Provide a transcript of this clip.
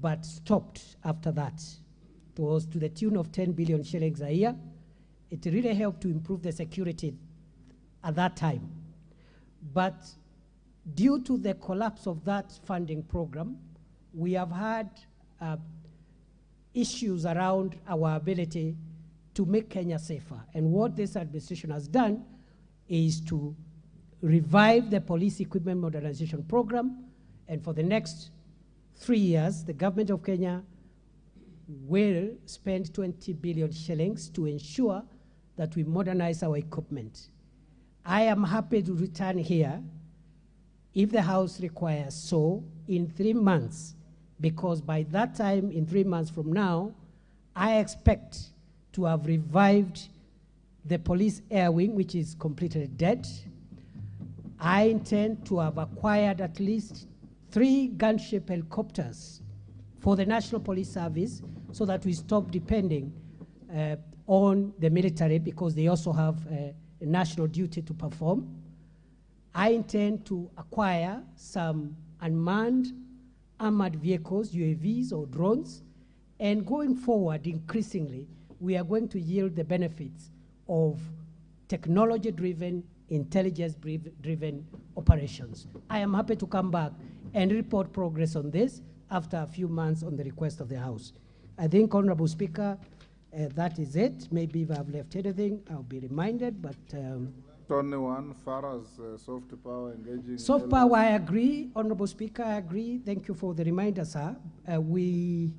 but stopped after that. It was to the tune of 10 billion shillings a year. It really helped to improve the security at that time. But due to the collapse of that funding program, we have had issues around our ability to make Kenya safer. And what this administration has done is to revive the police equipment modernization program. And for the next 3 years, the government of Kenya will spend 20 billion shillings to ensure that we modernize our equipment. I am happy to return here if the House requires so in 3 months, because by that time, in 3 months from now, I expect to have revived the police air wing, which is completely dead. I intend to have acquired at least 3 gunship helicopters for the National Police Service so that we stop depending on the military, because they also have a national duty to perform. I intend to acquire some unmanned armored vehicles, UAVs or drones, and going forward, increasingly, we are going to yield the benefits of technology-driven, intelligence-driven operations. I am happy to come back and report progress on this after a few months on the request of the House. I think, Honorable Speaker, that is it. Maybe if I've left anything, I'll be reminded, but... Only one, far as soft power engaging... Soft power, I agree. Honorable Speaker, I agree. Thank you for the reminder, sir. We